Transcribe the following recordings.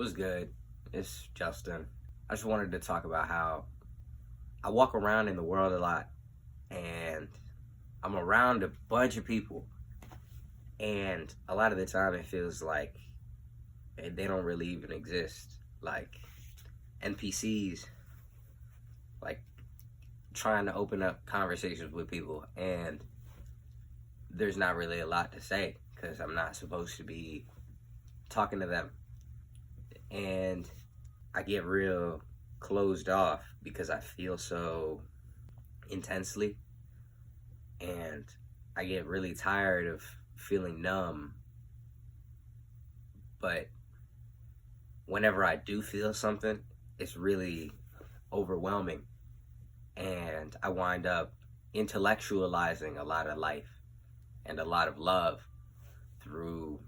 Was good. It's Justin. I just wanted to talk about how I walk around in the world a lot and I'm around a bunch of people, and a lot of the time it feels like they don't really even exist. Like NPCs, like trying to open up conversations with people, and there's not really a lot to say because I'm not supposed to be talking to them. And I get real closed off because I feel so intensely, and I get really tired of feeling numb. But whenever I do feel something, it's really overwhelming, and I wind up intellectualizing a lot of life and a lot of love through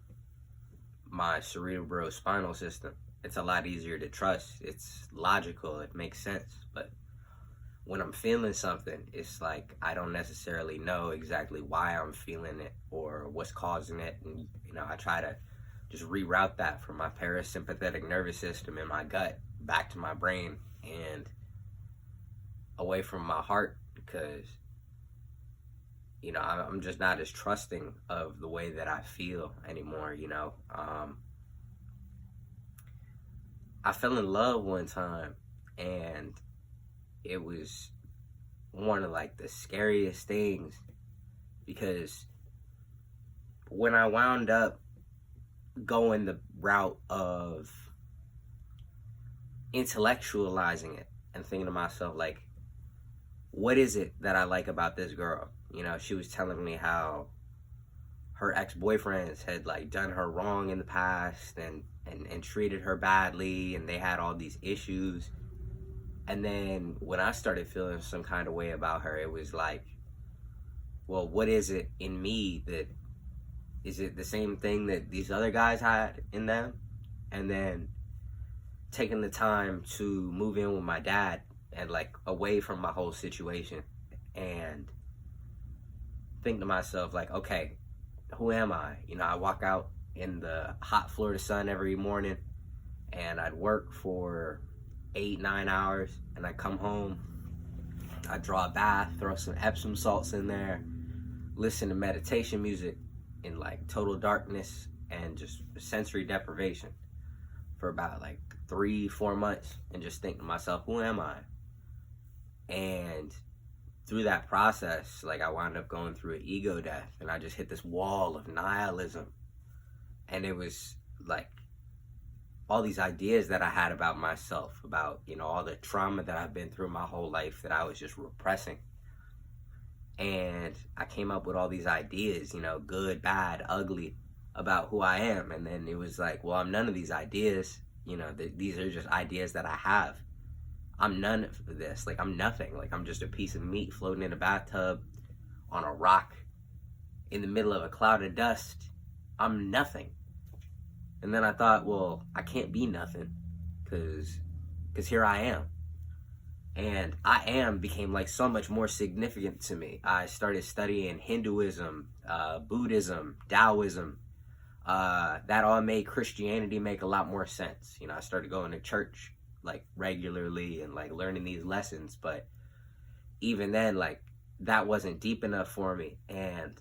my cerebrospinal system. It's a lot easier to trust. It's logical. It makes sense. But when I'm feeling something, it's like I don't necessarily know exactly why I'm feeling it or what's causing it. And, I try to just reroute that from my parasympathetic nervous system in my gut back to my brain and away from my heart, because, I'm just not as trusting of the way that I feel anymore. I fell in love one time, and it was one of the scariest things, because when I wound up going the route of intellectualizing it and thinking to myself, what is it that I like about this girl? She was telling me how her ex-boyfriends had done her wrong in the past and treated her badly, and they had all these issues. And then when I started feeling some kind of way about her, it was well, what is it in me that is it the same thing that these other guys had in them? And then taking the time to move in with my dad and away from my whole situation, and think to myself, okay, who am I? I walk out in the hot Florida sun every morning, and I'd work for 8-9 hours, and I come home, I draw a bath, throw some Epsom salts in there, listen to meditation music in total darkness and just sensory deprivation for about 3-4 months, and just think to myself, who am I? And through that process, I wound up going through an ego death, and I just hit this wall of nihilism. And it was all these ideas that I had about myself, about, all the trauma that I've been through my whole life that I was just repressing. And I came up with all these ideas, good, bad, ugly, about who I am. And then it was well, I'm none of these ideas. These are just ideas that I have. I'm none of this. I'm nothing. I'm just a piece of meat floating in a bathtub on a rock in the middle of a cloud of dust. I'm nothing. And then I thought, well, I can't be nothing, because here I am. And I am became so much more significant to me. I started studying Hinduism, Buddhism, Taoism. That all made Christianity make a lot more sense. I started going to church regularly and learning these lessons, but even then that wasn't deep enough for me. And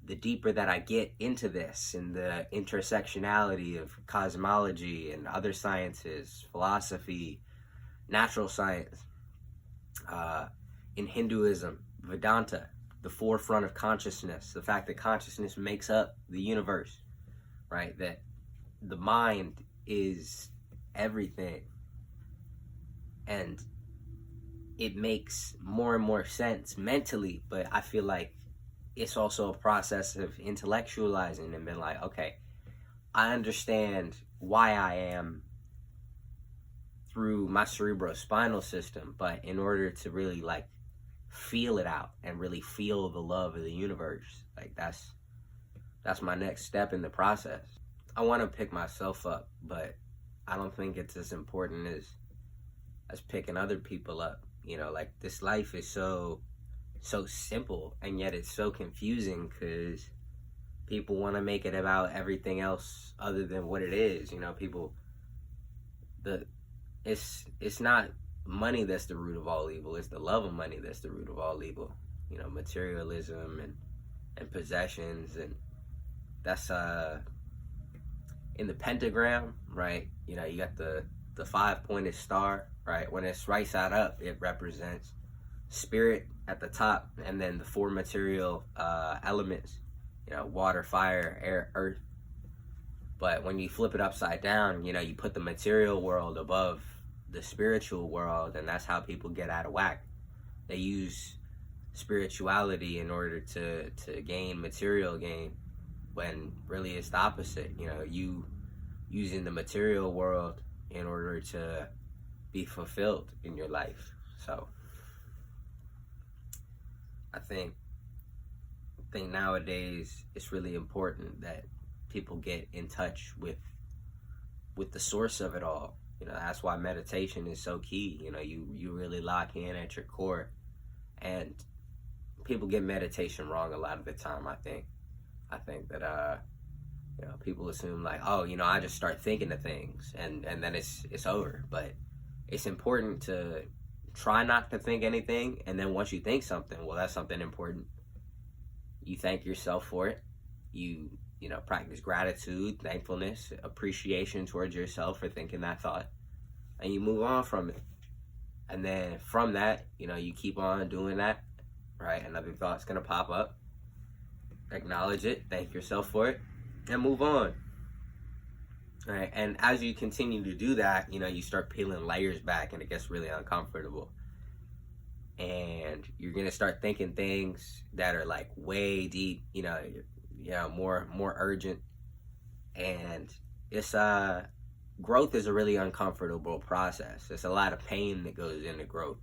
the deeper that I get into this, and the intersectionality of cosmology and other sciences, philosophy, natural science, in Hinduism, Vedanta, the forefront of consciousness, the fact that consciousness makes up the universe, right? That the mind is everything. And it makes more and more sense mentally, but I feel it's also a process of intellectualizing and being okay, I understand why I am through my cerebrospinal system, but in order to really feel it out and really feel the love of the universe, that's my next step in the process. I want to pick myself up, but I don't think it's as important as picking other people up. This life is so simple, and yet it's so confusing because people want to make it about everything else other than what it is. People the it's not money that's the root of all evil. It's the love of money that's the root of all evil. You know, materialism and possessions, and that's in the pentagram, right? You know, you got the 5-pointed star, right? When it's right side up, it represents spirit at the top, and then the 4 material elements, you know, water, fire, air, earth. But when you flip it upside down, you know, you put the material world above the spiritual world, and that's how people get out of whack. They use spirituality in order to gain material gain, when really it's the opposite. You know, you using the material world in order to be fulfilled in your life. So I think nowadays it's really important that people get in touch with the source of it all. You know, that's why meditation is so key. You know, you really lock in at your core. And people get meditation wrong a lot of the time. I think that you know, people assume like, oh, you know, I just start thinking of things and then it's over. But it's important to try not to think anything, and then once you think something, well, that's something important, you thank yourself for it. You know, practice gratitude, thankfulness, appreciation towards yourself for thinking that thought, and you move on from it. And then from that, you know, you keep on doing that, right? Another thought's gonna pop up. Acknowledge it, thank yourself for it, and move on. All right, and as you continue to do that, you know, you start peeling layers back, and it gets really uncomfortable. And you're gonna start thinking things that are like way deep, you know, more urgent. And it's growth is a really uncomfortable process. There's a lot of pain that goes into growth,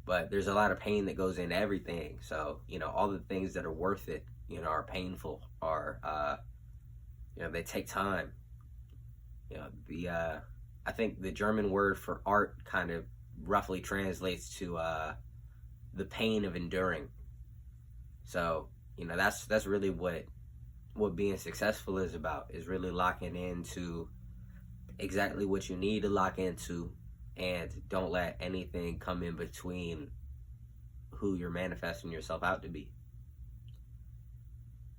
but there's a lot of pain that goes into everything. So, you know, all the things that are worth it, you know, are painful, are you know, they take time. You know, I think the German word for art kind of roughly translates to the pain of enduring. So, you know, that's really what being successful is about, is really locking into exactly what you need to lock into, and don't let anything come in between who you're manifesting yourself out to be.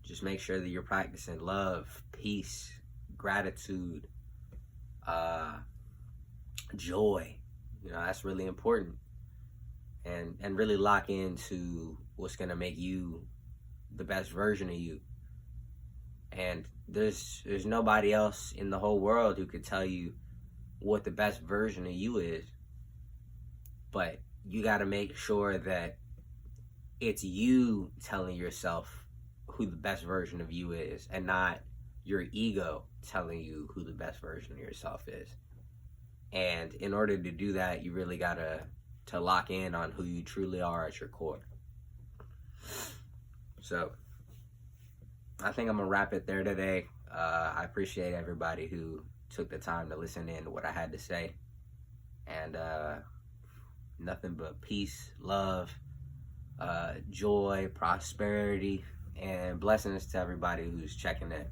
Just make sure that you're practicing love, peace, gratitude, joy. You know, that's really important. And really lock into what's going to make you the best version of you. And there's nobody else in the whole world who could tell you what the best version of you is. But you got to make sure that it's you telling yourself who the best version of you is, and not your ego telling you who the best version of yourself is. And in order to do that, you really got to lock in on who you truly are at your core. So I think I'm gonna wrap it there today. I appreciate everybody who took the time to listen in to what I had to say. And nothing but peace, love, joy, prosperity, and blessings to everybody who's checking in.